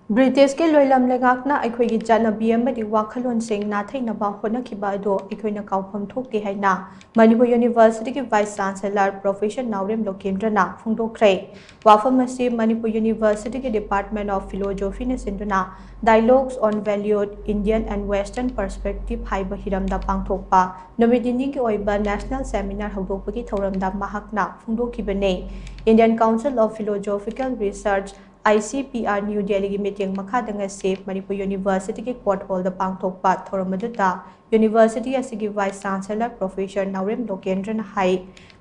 British ke Loilam Leingakna Eikhoi ki Chatnabi AMADI Wakhallon sing Natheinaba Hotnakhiba do EIKHOINA KAOPHAM Thokte HAINA Manipur University ki Vice Chancellor Professor NAOREM LOKENDRA na PHONGDOKKHRE Wakhallon asi Manipur University ki Department of Philosophy na sinduna Dialogues on Valued Indian and Western Perspective haiba hiramda pangthokpa numidini ki oiba National Seminar hawdokpagi thauramda mahakna PHONGDOKKHIBANE Indian Council of Philosophical Research ICPR New Delhi ki meeting makadanga se Manipur University ki court hall da pangthokpa thoramaduta University asigi Vice Chancellor Professor NAOREM LOKENDRA na hai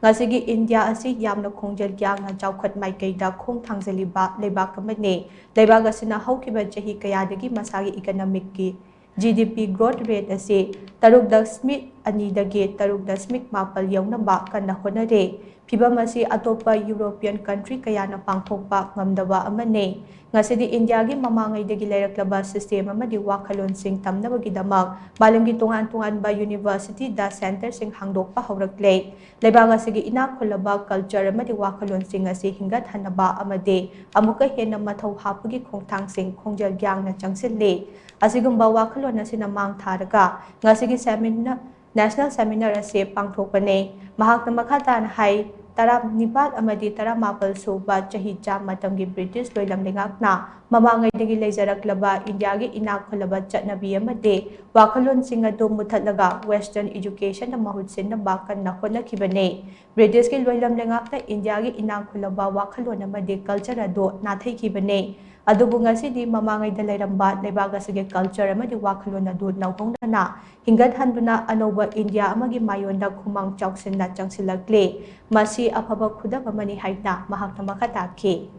ngasigi India asi yamna khongjal gyang na chawkhat maikai da khong thangjaliba lebak amane lebak asina haukiba chahi kayadagi masagi economic ki GDP growth rate asi 3.2 3.8 mapal yawnaba kanna honare Phibam asi atopa European country kayana pangthokpa ngamdaba amane ngasidi India gi mamangai dagi lailaklaba system amadi Wakhallon sing tamnabagi damak balimgi tungan ba university da center sing hangdokpa hawrakle leibag asigi ina khulaba culture amadi Wakhallon sing asi hingat hanaba amade amuka hena mathau hapagi khongthang sing khongjal gyang na changsille asigumba Wakhallon asina mang tharaga ngasigi seminar National Seminar ase pangthokpane mahakna makhatan hai tarab nipal amadi taramapal suba chahi jam matamgi British Loilam Leingakna mamangai dagi leizaraklaba India gi inakhulaba Chatnabi amade Wakhallon singa do muthatlaga Western education na mahut sinna bakan na honakhibane British ki Loilam Leingakna India gi inakhulaba Wakhallon amade culture ado nathaikhibane adubu ngasidi mamangai da leiramba leibaga sige culture amadi Wakhallon adu nauhongna hingat handuna anoba India amagi mayonda khumang chawsinna changsilakle masi afaba khudab amani haina mahakna makhataki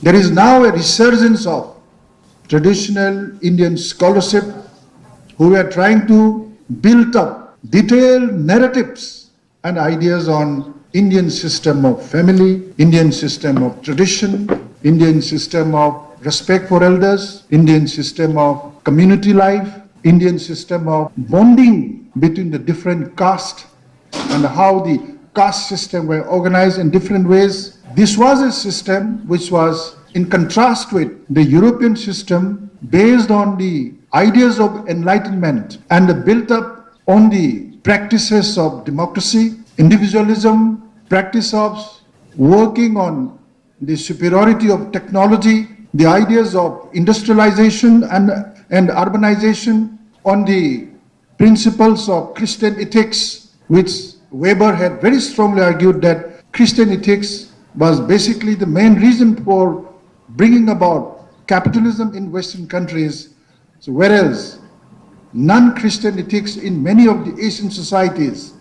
There is now a resurgence of traditional Indian scholarship who are trying to build up detailed narratives and ideas on Indian system of family, Indian system of tradition, Indian system of respect for elders, Indian system of community life, Indian system of bonding between the different castes and how the caste system were organized in different ways. This was a system which was in contrast with the European system based on the ideas of enlightenment and built up on the practices of democracy, individualism, practice of working on the superiority of technology, the ideas of industrialization and urbanization, on the principles of Christian ethics, which Weber had very strongly argued that Christian ethics was basically the main reason for bringing about capitalism in Western countries, so whereas non-Christian ethics in many of the Asian societies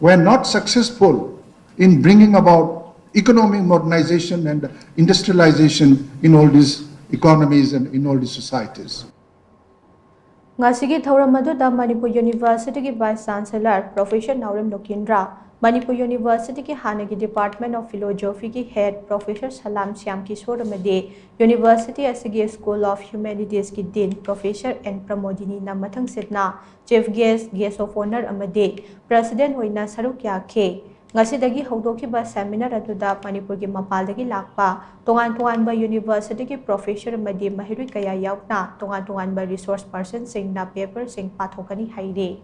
were not successful in bringing about economic modernization and industrialization in all these economies and in all these societies. Ngasigi thauramadu Manipur University ki Vice Chancellor Professor NAOREM LOKENDRA Manipur University ki Hanagi Department of Philosophy ki Head Professor Salam Syam Kishore amade University asigi School of Humanities ki Dean Professor N Pramodini na mathang setna Chief Guest of Honor amade President hoina saruk yakhe ngasidagi hawdokhiba seminar aduda Manipur ki mapaldagi lakpa tongan ba University ki professor amadi mahirui kaya yaukna tongan ba resource person sing na paper sing pathokani haire